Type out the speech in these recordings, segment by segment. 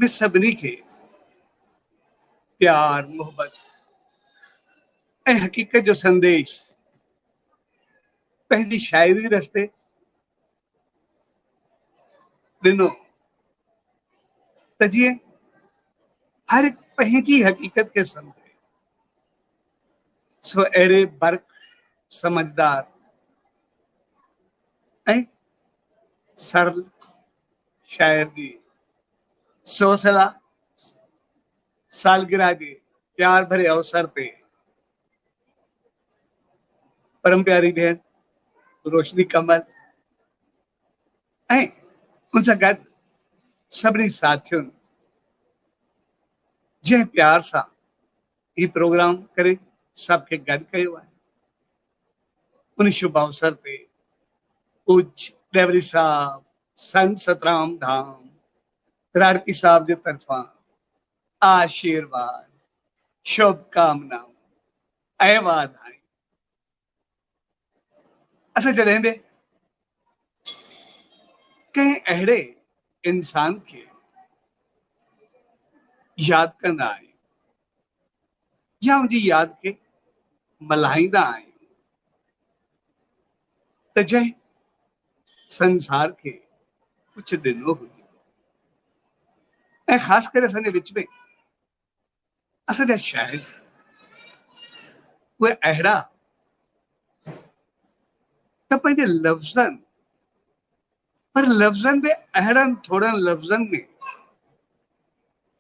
में सभिनी खे प्यार मोहब्बत ऐं हक़ीक़त जो संदेश पंहिंजी शायरी रस्ते ॾिनो त जीअं हर एक पंहिंजी हक़ीक़त खे सम्झे। सो अहिड़े बर्क समझदार ऐं सरल शायर जी सौ सालगिरह जे प्यार भरे अवसर ते परम प्यारी भेण रोशनी कमल ऐं उन सां गॾु सभिनी साथियुनि जंहिं प्यार सां ही प्रोग्राम करे सबके गॾु कयो आहे, उन शुभ अवसर ते पूज्य डेवरी साहब संत सतराम धाम राड़की साहब जे तरफां आशीर्वाद शुभकामनाऊं ऐं वाधायूं। असां जॾहिं बि कंहिं अहिड़े इंसान खे यादि कंदा आहियूं या उनजी यादि खे मल्हाईंदा आहियूं त जंहिं संसार खे कुझु ॾिनो हुजे, ऐं ख़ासि करे असांजे विच में असांजा शाइर उहे अहिड़ा त पंहिंजे लफ़्ज़नि पर लफ़्ज़नि में अहिड़नि थोड़नि लफ़्ज़नि में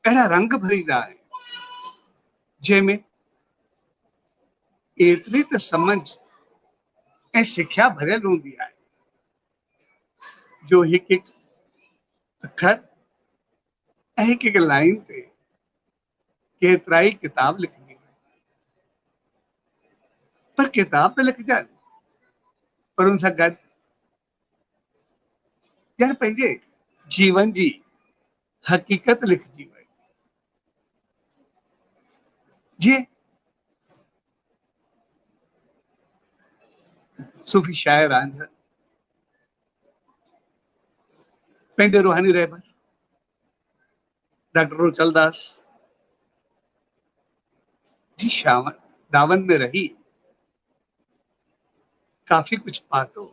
अहिड़ा रंग भरींदा आहिनि जंहिंमें एतिरी त समझ ऐं सिख्या भरियल हूंदी आहे जो हिकु हिकु अखर ऐं हिकु हिकु लाइन ते केतिरा ई किताब लिखंदी आहे। पर किताब त लिखजनि, पर उन सां गॾु ॼण पंहिंजे जीवन जी हक़ीक़त लिखजी वई। जीअं सूफ़ी शायर आहिनि पंहिंजे रूहानी रहबर डॉक्टर रोचलदास जी दावन में रही काफ़ी कुछ पातो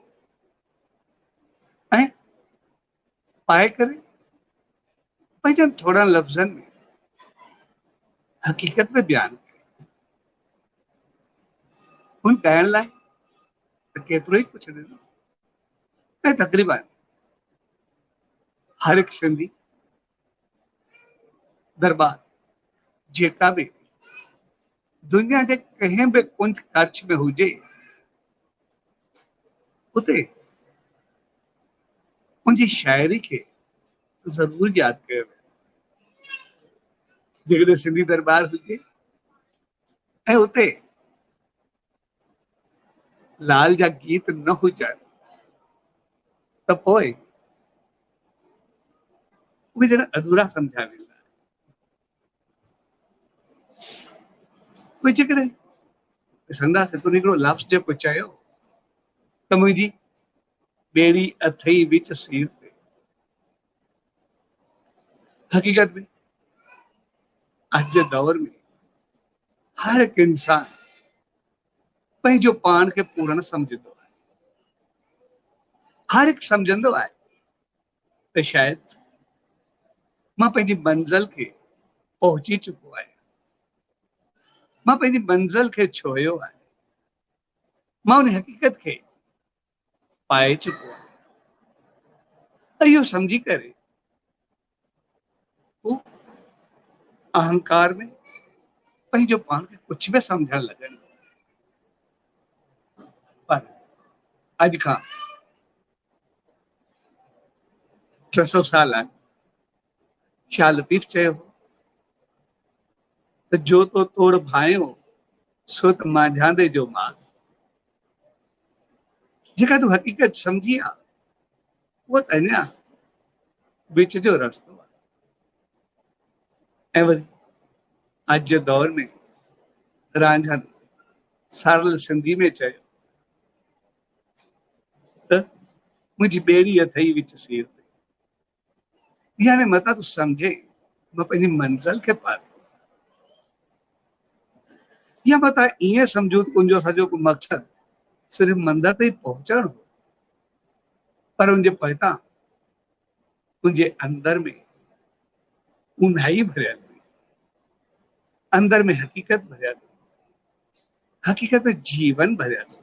ऐं पाए करे पंहिंजनि थोड़नि लफ़्ज़नि में हक़ीक़त में बयान कयो। हुन ॻाइण लाइ त केतिरो ई कुझु ॾिनो ऐं तक़रीबन हर हिकु सिंधी दरबार जेका बि दुनिया जे कंहिं बि कुंज कर्च में हुजे उते उनजी शाइरी खे ज़रूर यादि कयो। जेकॾहिं सिंधी दरबार हुजे ऐं उते लाल जा गीत न हुजनि त पोइ उहे ॼण अधूरा सम्झा वेंदा। उहे जेकॾहिं ॾिसंदासीं त हिकिड़ो लफ़्ज़ जेको चयो त मुंहिंजी ॿेड़ी अथई विच सीर ते, हक़ीक़त में अॼु जे दौर में हर हिकु इंसान पंहिंजो पाण खे पूर्ण सम्झंदो आहे। हर हिकु सम्झंदो आहे त शायदि मां पंहिंजी मंज़िल खे पहुची चुको आहियां, मां पंहिंजी मंज़िल खे छुहियो आहे, मां उन हक़ीक़त खे पाए चुको आहियां। त इहो सम्झी करे हू अहंकार में पंहिंजो पाण खे कुझु बि सम्झणु लॻनि। पर अॼु खां 300 साल अॻु शाह लतीफ़ चयो त जो तो तोड़ भाइयो सो त मांझांदे जो माल। जेका तूं हक़ीक़त सम्झी आहे उहो त अञा विच जो रस्तो आहे। ऐं वरी अॼु जे दौर में रांझनि सरल सिंधी में चयो त मुंहिंजी ॿेड़ी अथई विच सीर ते, यानी मता तूं सम्झे मां पंहिंजी मंज़िल खे पातो, या मां तव्हां ईअं सम्झो त उनजो सॼो मक़सदु सिर्फ़ मंदिर ताईं पहुचणु हो, पर उनजे पोइतां उनजे अंदर में ऊंदाही भरियल हुई, अंदर में हक़ीक़त भरियल हुई, हक़ीक़त में जीवन भरियल हुई।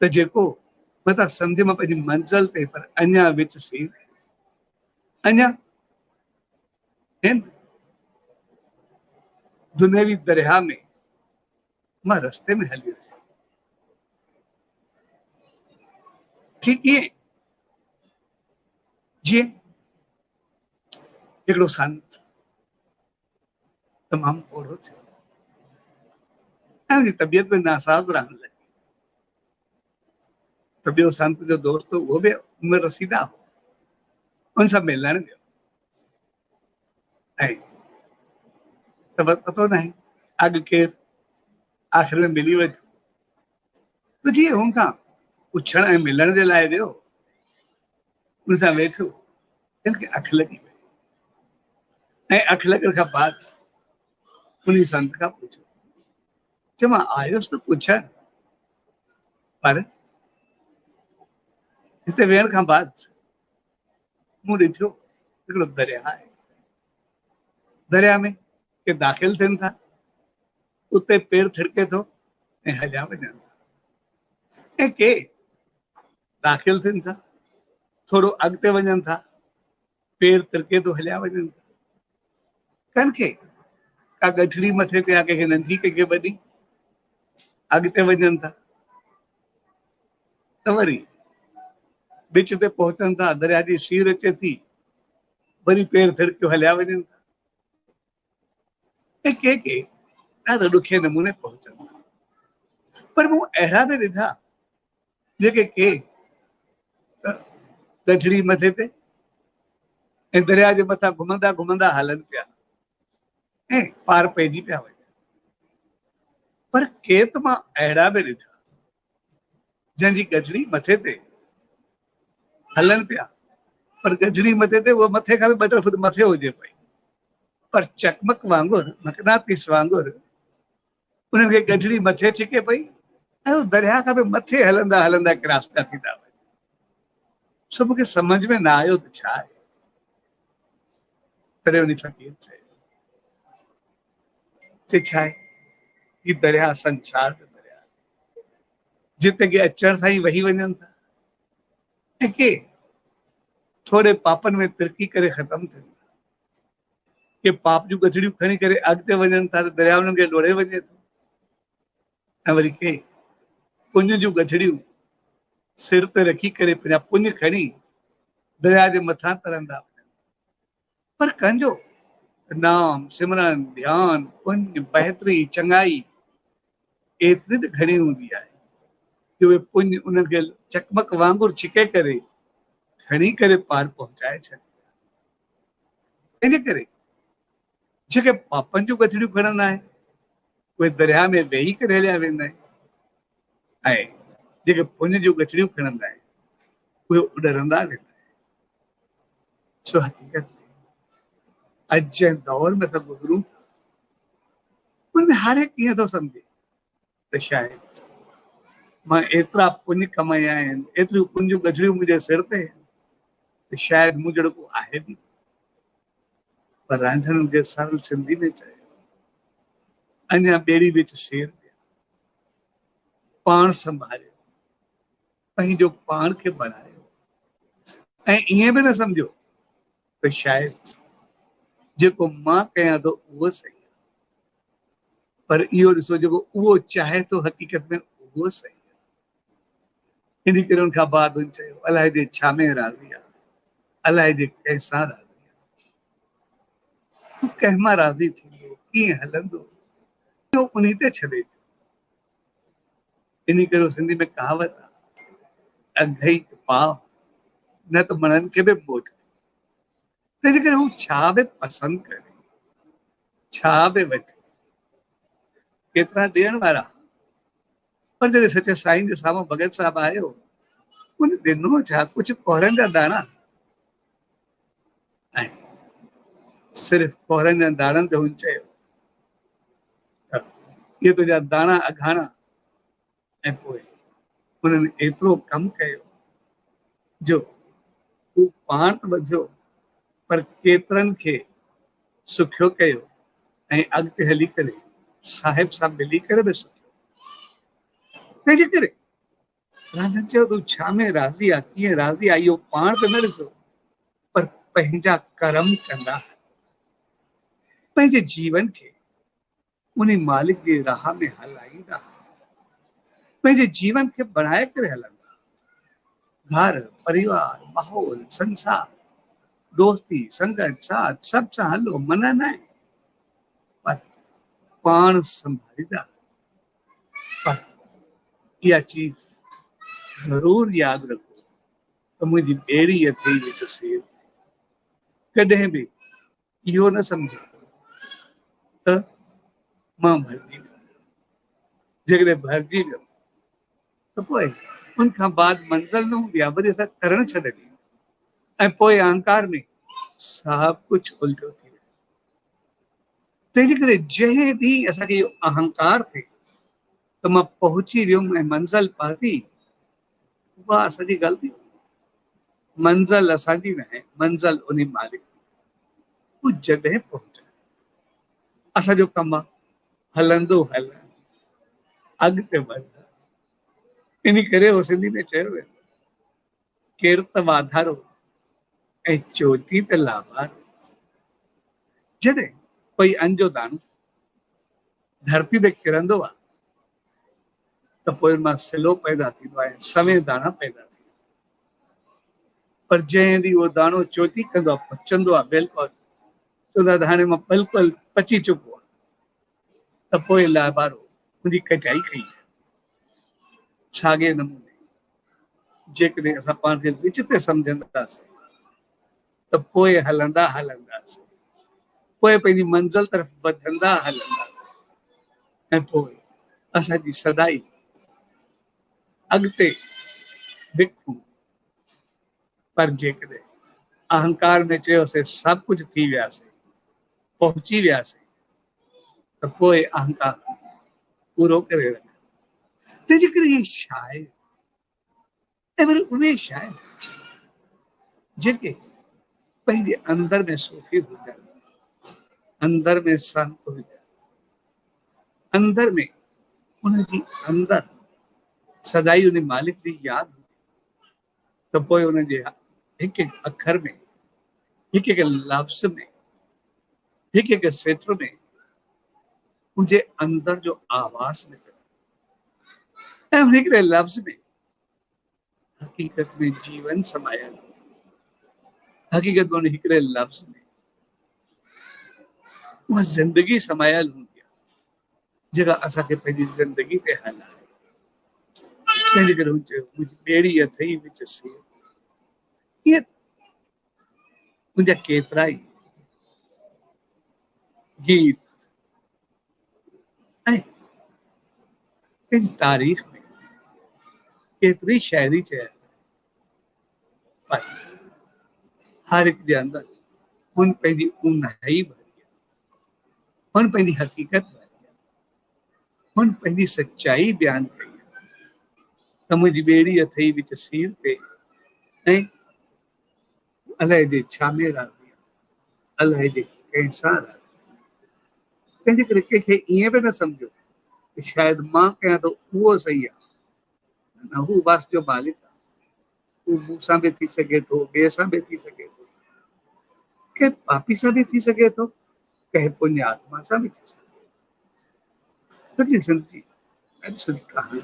त जेको मतां सम्झे मां पंहिंजी मंज़िल ते, पर अञा विच सीन, अञा हिन दुनियावी दरिया में मां रस्ते में हली रहियो। ठीक ईअं जीअं हिकिड़ो संत तमामु ओढ़ो थियो ऐं उनजी तबियत में नासाज़ रहण लॻी, त ॿियो संत जो दोस्त उहो बि उमिरि रसीदा हो, उन सां मिलण वियो ऐं त बस पतो न आहे अॻु केरु, आख़िर में मिली वठो। त जीअं हुन खां पुछण ऐं मिलण जे लाइ वियो, उन सां वेठो, हिनखे अखि लॻी वई ऐं अखि लॻण खां बाद उन संत खां पुछो, चयो मां आयुसि त पुछण, पर हिते वेहण खां बाद मूं ॾिठो हिकिड़ो दरिया आहे, दरिया में के दाख़िल थियनि था, उते पेर थिड़के थो ऐं हलिया वञनि था, ऐं के दाख़िल थियनि था, थोरो अॻिते वञनि था, पेर तिरके थो हलिया वञनि था, कंहिंखे का गठड़ी मथे ते आहे, कंहिंखे नंढी कंहिंखे वॾी, अॻिते वञनि था त वरी विच ते पहुचनि था, दरिया जी सीर अचे थी, वरी पेर थिड़कियो हलिया वञनि था, ऐं के ॾाढो ॾुखे नमूने पहुचनि था। पर मूं अहिड़ा बि ॾिठा जेके के गठड़ी मथे ते ऐं दरिया जे मथां घुमंदा घुमंदा हलनि पिया ऐं पार पइजी पिया वञनि। पर के त मां अहिड़ा बि ॾिठा जंहिंजी गठड़ी मथे ते हलनि पिया, पर गठड़ी मथे ते उहो मथे खां बि 2-3 फुट मथे हुजे पई, पर चकमक वांगुरु, मक़नातीस वांगुरु उन्हनि खे गठड़ी मथे छिके पई ऐं उहो दरिया खां बि मथे हलंदा हलंदा क्रॉस पिया थींदा वञनि। सो मूंखे सम्झ में न आयो त छा आहे। तॾहिं उन फ़क़ीर चयो छा आहे, ही दरिया संसार जो दरिया, जिते के अचण सां ई वही वञनि था ऐं के थोरे पापनि में तिरकी करे ख़तम थियनि था, के पाप जूं गठड़ियूं खणी करे अॻिते वञनि था त दरिया उन्हनि खे लोड़े वञे थो, ऐं वरी के पुञ जूं गठड़ियूं सिर ते रखी करे पंहिंजा पुञ खणी दरिया जे मथां तरंदा वञनि। पर कंहिंजो नाम सिमरन ध्यान पुञ बहितरी चङाई एतिरी त घणी हूंदी आहे कि उहे पुञ उन्हनि खे चकमक वांगुरु छिके करे खणी करे पार पहुचाए छॾे। इन करे जेके पापनि जूं गठड़ियूं खणंदा आहिनि उहे दरिया में वेही करे हलिया वेंदा आहिनि, ऐं जेके पुञ जूं गठड़ियूं खणंदा आहिनि उहे उॾरंदा वेंदा आहिनि। सो हक़ीक़त अॼु जे दौर में असां गुज़रूं था, उनमें हर हिकु कीअं थो सम्झे त शायदि मां एतिरा पुञ कमाया आहिनि, एतिरियूं पुञ जूं गठड़ियूं मुंहिंजे सिर ते आहिनि, त शायदि मूं जहिड़ो को आहे बि। पर रांझनि खे सरल सिंधी में चयो, अञा ॿेड़ी विच शेर पाण संभालियो, पंहिंजो पाण खे बढ़ायो, ऐं ईअं बि न सम्झो त शायदि जेको मां कयां थो उहो सही आहे, पर इहो ॾिसो जेको उहो चाहे थो हक़ीक़त में उहो सही आहे। इन करे उनखां बाद चयो अलाए जे छा में राज़ी आहे, अलाए जे कंहिंसां राज़ी आहे, तूं कंहिं मां राज़ी थींदो, कीअं हलंदो, उन ते छॾे। इन करे सिंधी में कहावत आहे, अघई पाव न त मणनि खे बि मोट। तंहिंजे करे हू छा बि पसंदि करे, छा बि वठे, केतिरा ॾियण वारा, पर जॾहिं सचे साईं जे साम्हूं भगत साहब आयो, उन ॾिनो छा, कुझु कोरनि जा दाणा ऐं सिर्फ़ कोरनि जा दाणनि ते हुन चयो त इहे तुंहिंजा दाणा अघाणा। ऐं पोइ हुननि एतिरो कमु कयो जो हू पाण त वधियो पर केतिरनि खे सुखियो कयो ऐं अॻिते हली करे साहिब सां मिली करे बि सुखियो। तंहिंजे करे राधा चयो तूं छा में राज़ी आहे, कीअं राज़ी आहे, इहो पाण त न ॾिसो पर पंहिंजा कर्म कंदा, पंहिंजे जीवन खे उन मालिक जी राह में हलाईंदा, पंहिंजे जीवन खे बढ़ाए करे हलंदा। घर परिवार माहौल संसार दोस्ती संगत साथ सभ सां हलो, मना न आहे, पर पाण संभालींदा। पर इहा चीज ज़रूर यादि रखो त मुंहिंजी ॿेड़ी अथई विच सेर। कॾहिं बि इहो न सम्झो त मां भरिजी वियुमि। जेकॾहिं भरिजी वियो त पोइ उन खां बाद मंज़िल न हूंदी आहे, वरी असां करणु छॾंदा आहियूं ऐं पोइ अहंकार में सभु कुझु उल्टो थी वियो। तंहिंजे करे जंहिं ॾींहुं असांखे इहो अहंकार थिए त मां पहुची वियुमि ऐं मंज़िल पाती, उहा असांजी ग़लती। मंज़िल असांजी न आहे, मंज़िल उन मालिक। हू जॾहिं पहुचाए असांजो कमु आहे हलंदो हल अॻिते वध। इन करे हो सिंधी में चयो वियो केर त वाधारो ऐं चोटी त लाभारो। जॾहिं कोई अन जो दाणो धरती ते किरंदो आहे त पोइ मां सिलो पैदा थींदो आहे, सवे दाणा पैदा थींदा। पर जंहिं ॾींहुं उहो दाणो चोटी कंदो आहे, पचंदो आहे बिल्कुलु, चवंदा त हाणे मां बिल्कुलु पची चुको आहे, त पोइ लाभारो मुंहिंजी कटाई कई। साॻे नमूने जेकॾहिं असां पाण खे विच ते सम्झंदासीं त पोइ हलंदा हलंदासीं, पोइ पंहिंजी मंज़िल तरफ़ वधंदा हलंदासीं ऐं पोइ असांजी सदाई अॻिते दिखूं। पर जेकॾहिं अहंकार में चयोसीं सभु कुझु थी वियासीं, पहुची वियासीं, त पोइ अहंकार पूरो करे रख। तंहिंजे करे इहे शाइर ऐं वरी उहे शाइर जेके पंहिंजे अंदर में सूफ़ी हुजनि, अंदर में संत हुजनि, अंदर में उनजी अंदर सदाई उन मालिक जी यादि हुजे, त पोइ उनजे हिकु हिकु अखर में, हिकु हिकु लफ़्ज़ में, हिकु हिकु सिट में मुंहिंजे अंदर जो आवाज़ निकिरे ऐं उन हिकिड़े लफ़्ज़ में हक़ीक़त में जीवन समायल, हक़ीक़त में उन हिकिड़े लफ़्ज़ में उहा ज़िंदगी समायल हूंदी आहे जेका असांखे पंहिंजी ज़िंदगी ते हलाए। तंहिंजे करे हू चयो मुंहिंजी ॿेड़ी अथई विच सेर। ईअं मुंहिंजा केतिरा ई गीत ऐं पंहिंजी तारीख़ में केतिरी शाइरी चया, पर हर हिकु जे अंदर हुन पंहिंजी ऊन्हाई भरी आहे, हुन पंहिंजी हक़ीक़त भरी आहे, हुन पंहिंजी सच्चाई बयानु कई आहे त मुंहिंजी ॿेड़ी अथई विच सीर ते ऐं अलाए जे छा में राज़ी आहे, अलाए जे कंहिंसां राज़ी। तंहिंजे करे कंहिंखे ईअं बि न सम्झो कि शायदि मां कयां थो उहो सही आहे, न, हू वास जो मालिक आहे। हू मूंसां बि थी सघे थो, ॿिए सां बि थी सघे थो, कंहिं पापी सां बि थी सघे थो, कंहिं पुण्य आत्मा सां बि थी सघे थो। लेकिन सिंधी ॾाढी सुठी कहाणी।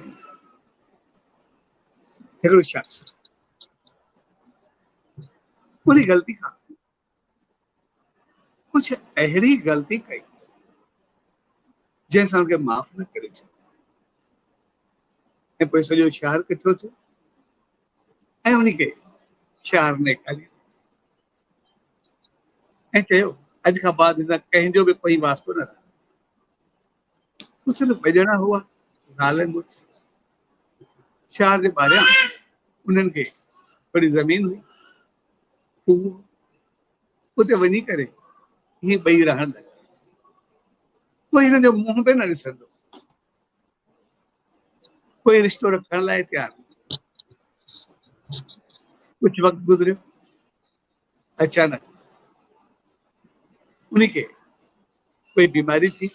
हिकिड़ो शख़्स उन ग़लती खां कुझु अहिड़ी ग़लती कई जंहिंसां उनखे माफ़ न करे सघियो ऐं पोइ सॼो शहर किथो थियो ऐं उनखे शहर ने खाली ऐं चयो अॼु खां बाद हिन कंहिंजो बि कोई वास्तो न रहे। हू सिर्फ़ु ॿ ॼणा हुआ, ज़ाल मुड़ुस। शहर जे ॿाहिरियां उन्हनि खे थोरी ज़मीन हुई, हू उते वञी करे ये ॿई रहण लॻा। कोई हिन जो मुंहुं बि न ॾिसंदो, कोई रिश्तो रखण लाइ तयारु न। कुझु वक़्तु गुज़रियो, अचानक उनखे कोई बीमारी थी,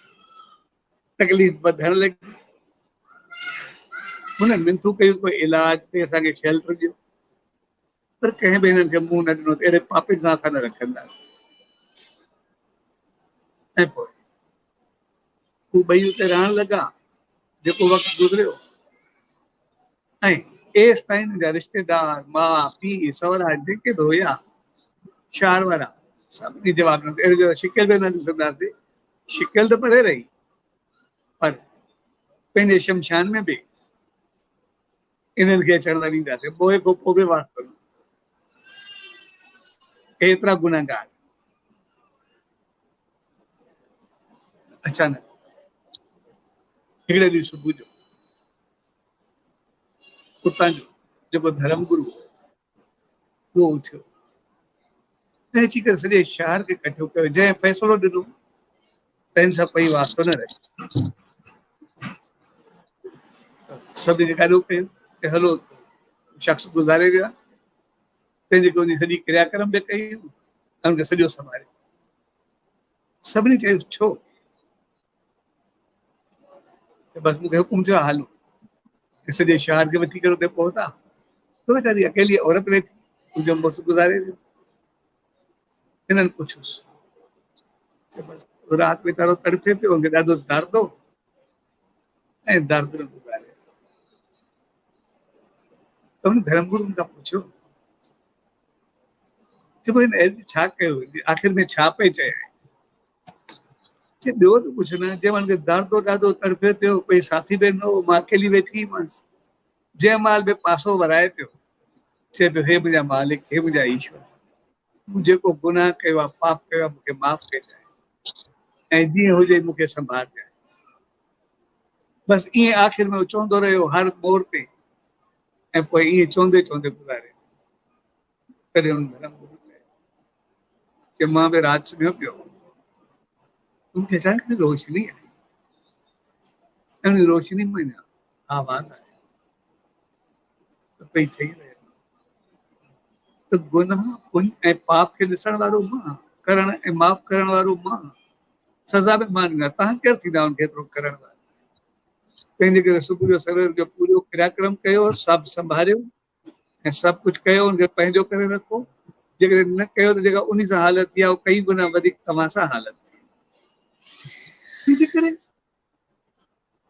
तकलीफ़ वधण लॻी, हुन मिनतूं कयूं कोई इलाज ते असांखे शेल्टर ॾियो, पर कंहिं बि हिननि खे मुंहुं न ॾिनो। अहिड़े पापनि सां असां न रखंदासीं। ऐं पोइ हू ॿई हुते रहण लॻा। जेको वक़्तु गुज़रियो ऐं एसि ताईं हिन जा रिश्तेदार, माउ पीउ सहुरा जेके बि हुया, शहर वारा, सभिनी जवाब ॾिनो। अहिड़ो जो शिकिल बि न ॾिसंदासीं। शिकिल त परे रही, पर पंहिंजे शमशान में बि इन्हनि खे अचण न ॾींदासीं। पोइ खां पोइ बि वास्तो न। एतिरा गुनहगार। अचानक हिकिड़े ॾींहुं सुबुह जो उतां जो जेको धर्म गुरु उहो उथियो ऐं अची करे सॼे शहर खे इकठो कयो। जंहिं फ़ैसिलो ॾिनो त हिन सां कोई वास्तो न रहे। सभिनी ॻाल्हियूं कयूं कि हलो शख़्स गुज़ारे वियो आहे, तंहिंजे करे उन सॼी क्रियाक्रम बि कयूं ऐं उनखे सॼो संभालियो। सभिनी चयो छो? बसि मूंखे हुकुम थियो हलो सॼे शहर खे वठी करे हुते पहुता। तो वीचारी अकेली औरत वेठी, तुंहिंजो मुड़ुसु गुज़ारे वियो। हिननि पुछियोसि, राति वीचारो तड़फे पियो, हुनखे ॾाढो दर्द हो ऐं दर्द में गुज़ारे। त हुन धर्मगुरू खां पुछियो, चइबो हिन छा कयो, आख़िर में छा पई चए? ॿियो त कुझु न, जंहिं महिल दर्द हो ॾाढो तड़फे पियो, कोई साथी बि न हो, मां अकेली वेठी हुअसि। जंहिं महिल बि पासो वराए पियो, चए पियो हे मुंहिंजा मालिक, हे मुंहिंजा ईश्वर, मूं जेको गुनाह कयो आहे, पाप कयो आहे, मूंखे माफ़ कजांइ ऐं जीअं हुजे मूंखे संभालजांइ। बसि ईअं आख़िर में चवंदो रहियो हर मोड़ ते। ऐं पोइ ईअं चवंदे चवंदे गुज़ारे। तॾहिं हुन धर्मगुरू चयो कि मां बि राति सुम्हियो पियो, मूंखे अचानक रोशनी आई ऐं उन रोशनी में आवाज़ आई त पई चई रहियो त गुनाह पुण्य ऐं पाप खे ॾिसण वारो मां, करण ऐं माफ़ करण वारो मां, सज़ा बि मां ॾींदा। तव्हां केरु थींदा हुनखे एतिरो करण वारा? तंहिंजे करे सुबुह जो सवेर जो पूरो क्रियाक्रम कयो, सभु संभालियो ऐं सभु कुझु कयो, हुनखे पंहिंजो करे रखो। जेकॾहिं न कयो त जेका उन सां हालत थी आहे उहो कई गुना वधीक तव्हां सां हालत थी। तंहिंजे करे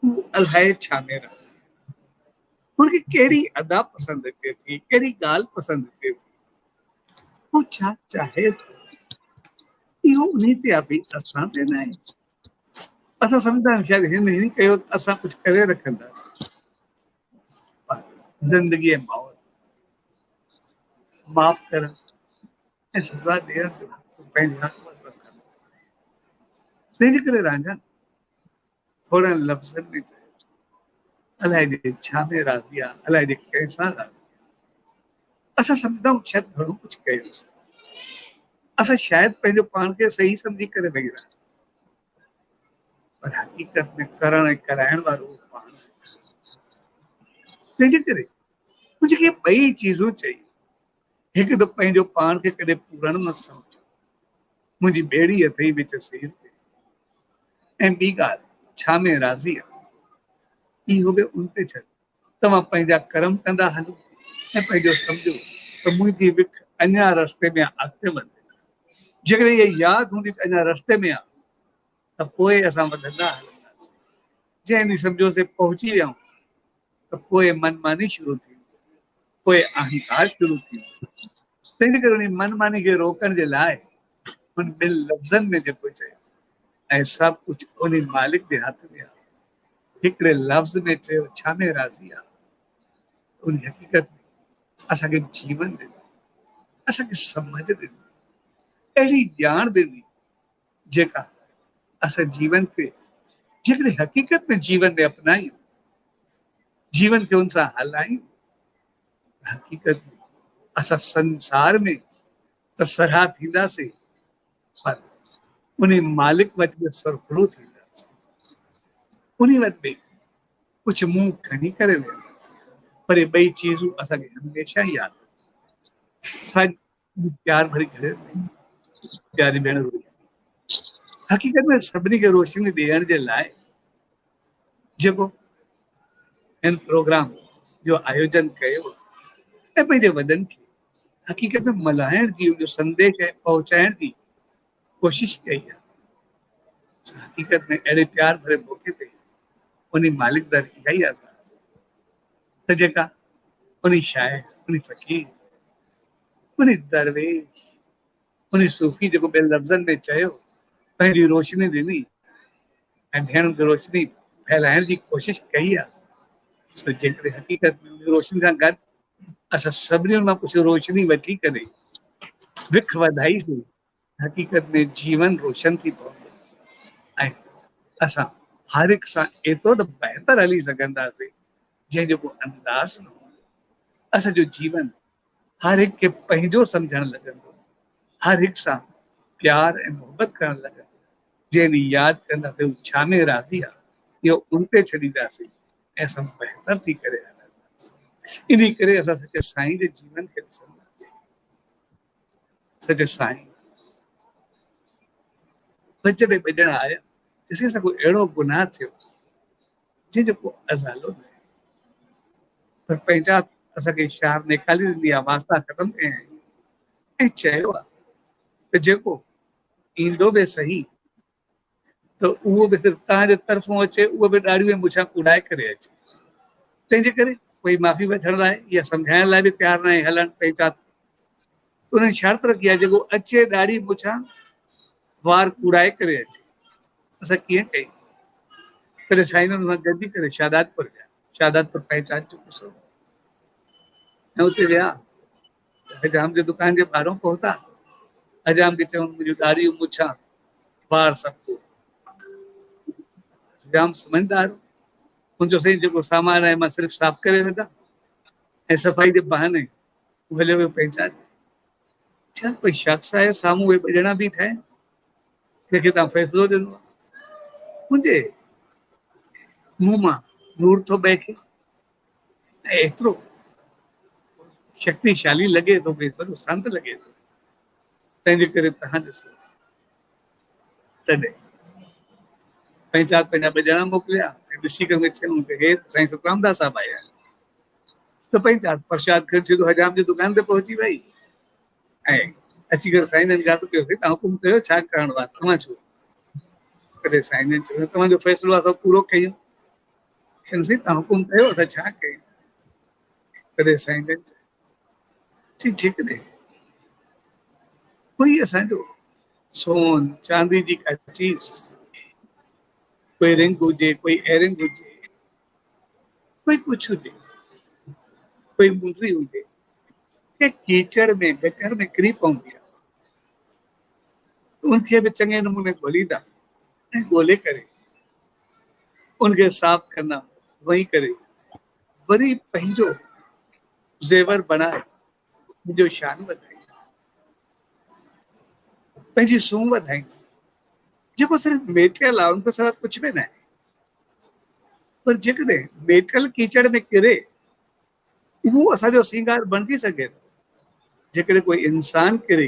हू अलाए छा में रहे, हुनखे कहिड़ी अदा पसंदि अचे थी, कहिड़ी ॻाल्हि पसंदि अचे थी, हू छा चाहे थो, इहो उन ते आहे, भई असां ते न आहे। असां सम्झंदा आहियूं शायदि हिन कयो त असां कुझु करे रखंदासीं। ज़िंदगी ऐं मौत, माफ़ करण ऐं सज़ा ॾियण जो पंहिंजे हक़ में रखनि। तंहिंजे करे राजा थोरनि लफ़्ज़नि में चयो, अलाए जे छा में राज़ी आहे, अलाए जे कंहिंसां राज़ी। असां सम्झंदा आहियूं शायदि घणो कुझु कयोसीं, असां शायदि पंहिंजो पाण खे सही सम्झी करे वेही रहिया, पर हक़ीक़त में करण ऐं कराइण वारो पाण। तंहिंजे करे मुंहिंजे ॿई चीज़ूं चई, हिकु त पंहिंजो पाण खे कॾहिं पूरण न सम्झो, मुंहिंजी ॿेड़ी अथई विच सीर ते, ऐं ॿी ॻाल्हि छा में राज़ी आहे इहो बि उन ते छॾ। तव्हां पंहिंजा कर्म कंदा हलो ऐं पंहिंजो सम्झो त मुंहिंजी विख अञा रस्ते में अॻिते वधे। जेकॾहिं इहा यादि हूंदी त अञा रस्ते में आहे त पोइ असां वधंदा हलंदासीं। जंहिं ॾींहुं सम्झोसीं पहुची वियाऊं त पोइ मनमानी शुरू थी, पोइ अहंकार शुरू थी। तंहिंजे करे उन मनमानी खे रोकण जे लाइ उन ॿिनि लफ़्ज़नि में जेको चयो ऐं सभु कुझु उन मालिक जे हथ में आहे। हिकिड़े लफ़्ज़ में चयो छा में राज़ी आहे, उन हक़ीक़त में असांखे जीवन ॾिनो, असांखे समझ ॾिनी, अहिड़ी ॼाण ॾिनी जेका असां जीवन खे जेकॾहिं हक़ीक़त में जीवन में अपनायूं, जीवन खे हुन सां हलायूं, हक़ीक़त में असां संसार में त सराह थींदासीं, पर उन्हीं मालिक वटि बि सुरखड़ो थींदासीं, उन्हीं वटि बि कुझु मुंहुं खणी करे वेंदासीं, पर ये ॿई चीज़ूं असांखे हमेशह यादि। साईं प्यार भरी करे प्यारी भेण, हक़ीक़त में सभिनी खे रोशनी ॾियण जे लाइ जेको हिन प्रोग्राम जो आयोजन कयो ऐं पंहिंजे वॾनि खे हक़ीक़त में मल्हाइण जी, जो संदेश है पहुचाइण जी कोशिश कई आहे। हक़ीक़त में अहिड़े प्यार भरे मौक़े ते उन मालिक दर इहा ई अरदास त जेका उन शाइर, उन फ़कीर, उन दरवेश, उन सूफ़ी जेको ॿियनि लफ़्ज़नि में चयो, पंहिंजी रोशनी ॾिनी ऐं भेण खे रोशनी फैलाइण जी कोशिश कई आहे। सो जेकॾहिं हक़ीक़त में रोशनी सां गॾु असां सभिनी मां कुझु रोशनी वठी करे विख वधाईसीं, हक़ीक़त में जीवन रोशन थी पवंदो ऐं असां हर हिक सां एतिरो त बहितर हली सघंदासीं जंहिंजो को अंदाज़ न हो। असांजो जीवन हर हिक खे पंहिंजो सम्झण लॻंदो, हर हिक सां प्यार ऐं मोहबत करण लॻंदो, जंहिं ॾींहुं यादि कंदासीं हू छा में राज़ी आहे, इहो उन ते छॾींदासीं ऐं असां बहितर थी करे हलंदासीं। इन करे असां सचे साईं जे जीवन खे ॾिसंदासीं। सचे साईं जॾहिं ॿ ॼणा आया, ॾिसे सां कोई अहिड़ो गुनाह थियो जंहिंजो को अज़ालो न आहे, पर पंहिंजा असांखे इशार निकाली ॾिनी आहे, वास्ता ख़तमु कया आहिनि ऐं चयो आहे त जेको ईंदो बि सही त उहो बि सिर्फ़ु तव्हांजे तरफ़ो अचे, उहो बि ॾाढ़ियूं ऐं मुछां उॾाए करे अचे। तंहिंजे करे कोई माफ़ी वठण लाइ या सम्झाइण लाइ बि तयारु न आहे हलण पंहिंजा। उन्हनि शर्त रखी आहे जेको अचे ॾाढ़ी मुछां वार कूड़ाए करे अचे। असां कीअं कयूं? तॾहिं साईं सां गॾिजी करे शादातपुर विया, शादातपुर पहचान चुकिसो ऐं उते विया, हजाम जे दुकान जे ॿाहिरों पहुता। हजाम खे चवनि मुंहिंजूं ॾाढ़ियूं मुछां वार सभु जाम समझदार, मुंहिंजो साईं जेको सामान आहे मां सिर्फ़ु साफ़ करे वेंदा ऐं सफ़ाई जे बहाने भले उहे पहचान। छा कोई शख़्स आहे साम्हूं उहे ॿ ॼणा बि थिया आहिनि जंहिंखे तव्हां फ़ैसिलो ॾिनो आहे? मुंहिंजे मुंहुं मां नूर थो बहके ऐं एतिरो शक्तिशाली लॻे थो, वॾो संत लॻे थो। तंहिंजे करे तव्हां ॾिसो, तॾहिं पंहिंजा ॿ ॼणा मोकिलिया ऐं ॾिसी करे चयूं त हे त साईं सतरामदास साहिब आया आहिनि। त पंहिंजा प्रसाद खणी सिधो हजाम जी दुकान ते पहुची वई ऐं अची करे साईं जन ॻाल्हि कयो, तव्हां हुकुम कयो छा करणो आहे, तव्हां छो? तॾहिं साईं जन चयो तव्हांजो फ़ैसिलो असां पूरो कयूं। चवनि साईं तव्हां हुकुम कयो असां छा कयूं? तॾहिं साईं जन चयो जेकॾहिं कोई असांजो सोन चांदी जी का चीज, कोई रिंग हुजे, कोई एयरिंग हुजे, कोई कुझु हुजे, कोई मुंडी हुजे, के कीचड़ में गटर में किरी पवंदी आहे, उनखे बि चङे नमूने ॻोल्हींदा ऐं ॻोल्हे करे उनखे साफ़ कंदा, वही करे वरी पंहिंजो ज़ेवर बनाए मुंहिंजो शान वधाईंदा, पंहिंजी सूंह वधाईंदा, जेको सिर्फ़ु मेथियल आहे उनखां सवाइ कुझु बि न आहे। पर जेकॾहिं मेथियल कीचड़ में किरे उहो असांजो सींगार बणिजी सघे थो। जेकॾहिं कोई इंसान किरे,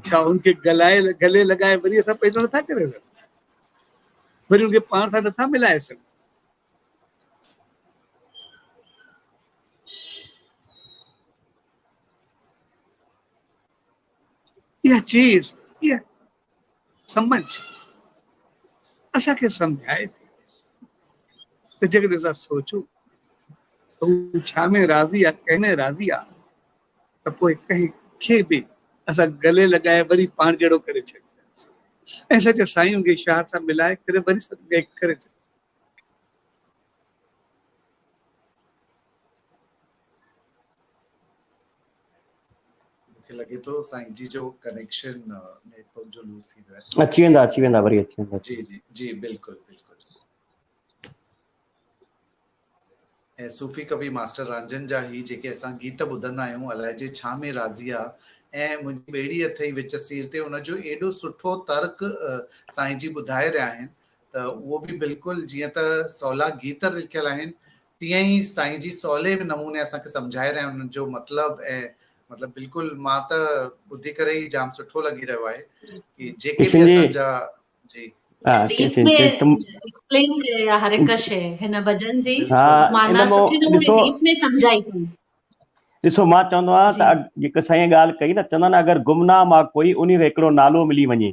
छा उनखे गले लॻाए वरी असां पैदा नथा करे सघूं, वरी उनखे पाण सां नथा मिलाए सघूं? इहा चीज़, इहा समझ असांखे सम्झाए थी त जेकॾहिं असां सोचूं त हू छा में राज़ी आहे, कंहिं में राज़ी आहे, त पोइ कंहिंखे बि असां गले लॻाए वरी पाण जहिड़ो करे छॾींदासीं ऐं सच साईं खे इशार सां मिलाए करे वरी सभु करे छॾींदासीं। मूंखे लॻे थो साईं जी जो कनेक्शन नेटवर्क जो लूज़ थी वियो आहे। अची वेंदा वरी अची वेंदा। जी जी जी बिल्कुलु बिल्कुलु। ऐं सूफ़ी कवि मास्टर रंजन जा ही जेके असां गीत ॿुधंदा आहियूं, अलाए जे छा में राज़ी आहे ऐं मुंहिंजी ॿेड़ी अथई विच सीर ते, उनजो एॾो सुठो तर्क साईं जी ॿुधाए रहिया आहिनि त उहो बि बिल्कुलु जीअं त सवला गीत लिखियल आहिनि तीअं ई साईं जी सवले नमूने असांखे सम्झाए रहिया आहिनि, उन्हनि जो मतिलबु ऐं मतिलबु बिल्कुलु मां त ॿुधी करे ई जाम सुठो लॻी रहियो आहे कि जेके बि असांजा जी डीप में एक्सप्लेन कयो आहे हर हिक शइ हिन भजन जी माना सुठी नमूने डीप में सम्झाई अथई। ॾिसो मां चवंदो आहियां त जेका साईं ॻाल्हि कई न, चवंदा आहिनि अगरि गुमनाम आहे कोई उन खे हिकिड़ो नालो मिली वञे,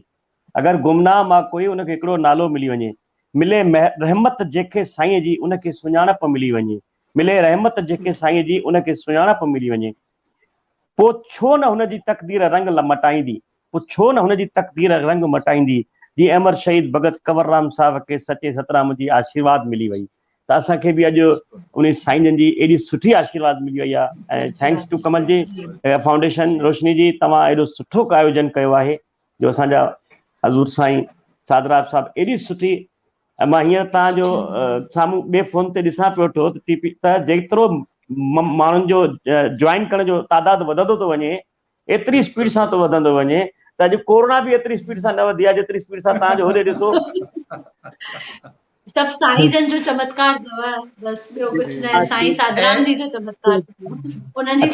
अगरि गुमनाम आहे कोई उनखे हिकिड़ो नालो मिली वञे, मिले रहमत जेके साईं जी उनखे सुञाणप मिली वञे, मिले रहमत जेके साईं जी उनखे सुञाणप मिली वञे, पोइ छो न हुनजी तक़दीर रंग मटाईंदी, पोइ छो न हुनजी तक़दीर रंग मटाईंदी। जीअं अमर शहीद भगत कंवरराम साहिब खे सचे सतराम जी आशीर्वाद मिली वई, त असांखे बि अॼु उन साईं जी एॾी सुठी आशीर्वाद मिली वई आहे। ऐं थैंक्स टू कमल जी फाउंडेशन, रोशनी जी, तव्हां एॾो सुठो आयोजन कयो आहे जो असांजा हज़ूर साईं सादराब साहिबु एॾी सुठी। मां हींअर तव्हांजो साम्हूं ॿिए फोन ते ॾिसां पियो वेठो त जेतिरो माण्हुनि जो ज्वाइन करण जो तादाद वधंदो थो वञे, एतिरी स्पीड सां थो वधंदो वञे त अॼु कोरोना बि एतिरी स्पीड सां न वधी आहे जेतिरी स्पीड सां तव्हांजो होॾे ॾिसो। सब साईं जन जो चमत्कार अथव, बस ॿियो कुछ न आहे, साईं सादराम जी जो चमत्कार उन्हनि जी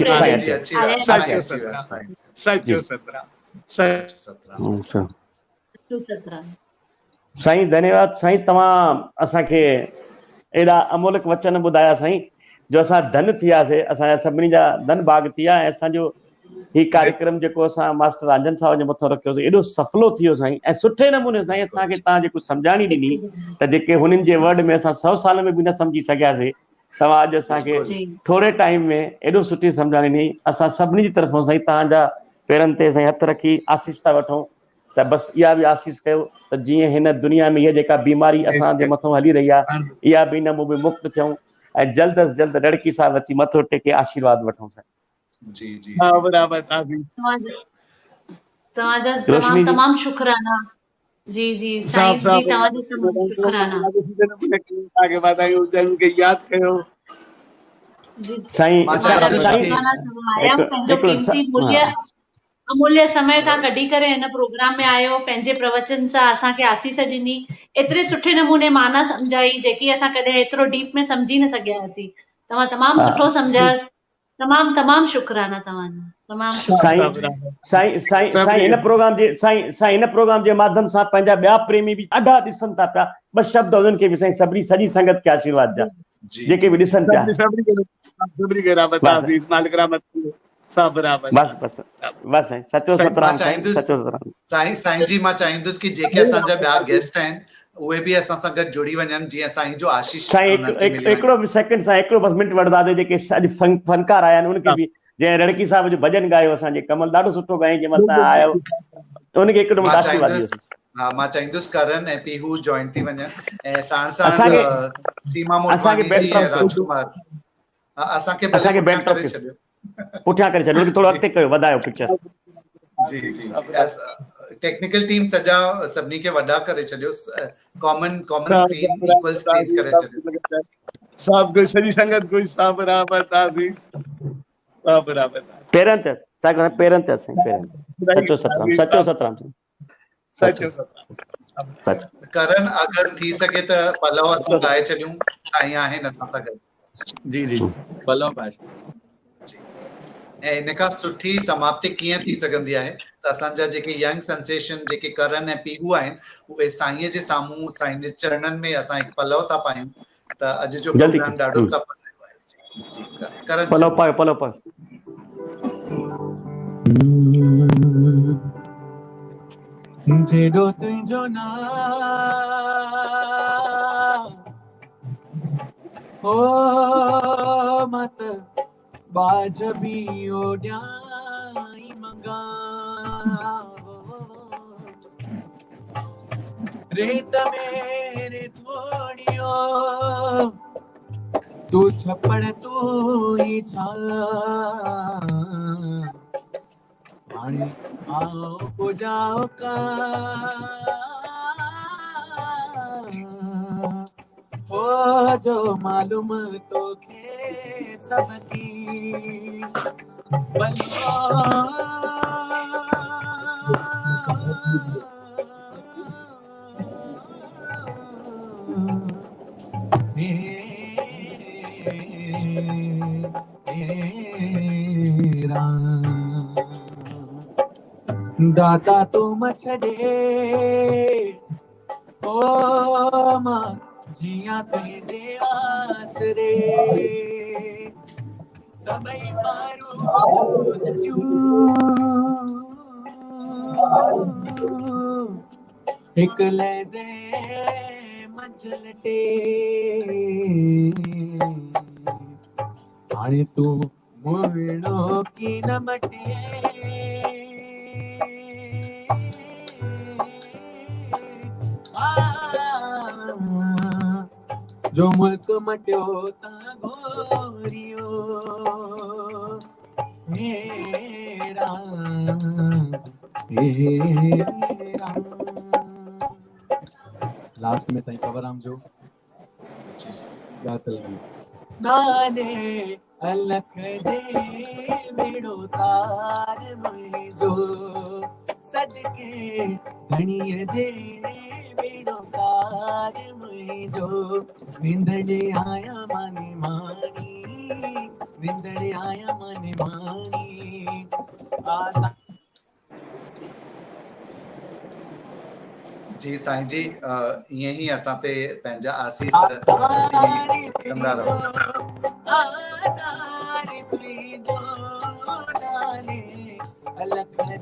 साईं धन्यवाद। साईं तव्हां असांखे एॾा अमोलक वचन ॿुधाया साईं जो असां धन थी वियासीं, असांजा सभिनी जा धन भाग थी विया। ऐं असांजो ही कार्यक्रम जेको असां मास्टर राजन साहिब जे मथां रखियोसीं एॾो सफलो थी वियो साईं, ऐं सुठे नमूने साईं असांखे तव्हां जेको सम्झाणी ॾिनी त जेके हुननि जे वर्ड में असां 100 साल में बि न सम्झी सघियासीं, तव्हां अॼु असांखे थोरे टाइम में एॾो सुठी सम्झाणी ॾिनी। असां सभिनी जी तरफ़ां साईं तव्हांजा पेरनि ते साईं हथ रखी आसीस था वठूं त बसि इहा बि आसीस कयो त जीअं हिन दुनिया में इहा जेका बीमारी असांजे मथां हली रही आहे इहा बि इन मूं बि मुक्त थियूं ऐं जल्द अज़ जल्द रड़की साहिब अची मथो टेके आशीर्वाद वठूं साईं। जी जी तमाम तमाम शुक्राना जी जी साईं जी तव्हांजो तमाम शुक्राना आगे वाधायूं जन के याद कयो साईं। पंहिंजो कीमती अमूल्य समय तां कढी करे हिन प्रोग्राम में आयो, पंहिंजे प्रवचन सां असांखे आसीस ॾिनी, एतिरे सुठे नमूने माना सम्झाई जेकी असां कॾहिं एतिरो डीप में सम्झी न सघियासीं। तव्हां तमामु सुठो सम्झायोसि, तमामु तमामु शुक्राना तव्हांजो। तमामु साईं हिन प्रोग्राम जे माध्यम सां पंहिंजा ॿिया प्रेमी बि ॾाढा ॾिसनि था पिया, ॿ शब्द उन्हनि खे बि साईं सभिनी सॼी संगत खे आशीर्वाद ॾिया जेके बि ॾिसनि पिया। बस सचो सतराम साईं जी मां चाहींदुसि कि जेके असांजा ॿिया गेस्ट आहिनि उहे बि असां सां गॾु जुड़ी वञनि, जीअं साईं जो आशीष। साईं हिकिड़ो बि सेकंड सां हिकिड़ो बस मिंट वठंदासीं, जेके अॼु फनकार आया आहिनि उनखे बि, जंहिं रड़की साहिब जो भॼन ॻायो असांजे कमल ॾाढो सुठो ॻायईं, जंहिं महिल तव्हां आयो उनखे हिकु मिंट आशीर्वाद ॾियो। हा मां चाहींदुसि करण ऐं पीहू जॉइन थी वञनि ऐं साण साण सीमा मोटवानी जी ऐं राजकुमार असांखे पुठियां करे छॾियो, थोरो अॻिते कयो, वधायो पिक्चर। जी जी टेक्निकल टीम सॼा सभिनी खे वॾा करे छॾियो, कॉमन स्क्रीन इक्वल स्क्रीन करे छॾियो। सब कोई सॼी संगत कोई सब बराबर आसीस सब बराबर पेरनि ते साईं, पेरनि ते असां पेरनि सचो सतराम सच। करण अगरि थी सघे त पलव असां ॻाए छॾियूं, साईं आहिनि असां सां गॾु। जी जी पलव पाश ऐं इन खां सुठी समाप्ति कीअं थी सघंदी आहे त असांजा जेके यंग सेंसेशन जेके करण ऐं पीहू आहिनि उहे साईंअ जे साम्हूं साईं जे चरणनि में असां हिकु पलव था पायूं त अॼु जो प्रोग्राम ॾाढो सफल रहियो आहे। जी करण पलव पायो जेॾो तुंहिंजो नाम हो मत बाज बि ओॾाई मंगा रेत मेरे थोड़ियो तू छपड़ तू ही छा पानी आओ पुजाओ का हो जो मालूम तो के सबकी दाता तो मछड़े ओ मां जिया तुझे आसरे समय मारू जू एक लहजे मंझलटे हाणे तू मुड़ो की न मटे जो मुल्क मटियो ता गोरियो हे राम लास्ट में साईं कंवरराम जो गातल नाने अलख जे बेड़ो तार मुंहिंजो सदके धणीअ जे बेड़ो तार मुंहिंजो विंदड़े आया माने माणी विंदड़े आया माने माणी आला जी साईं जी ईअं ई असां ते पंहिंजा आसीस कंदा रहो। अलख जे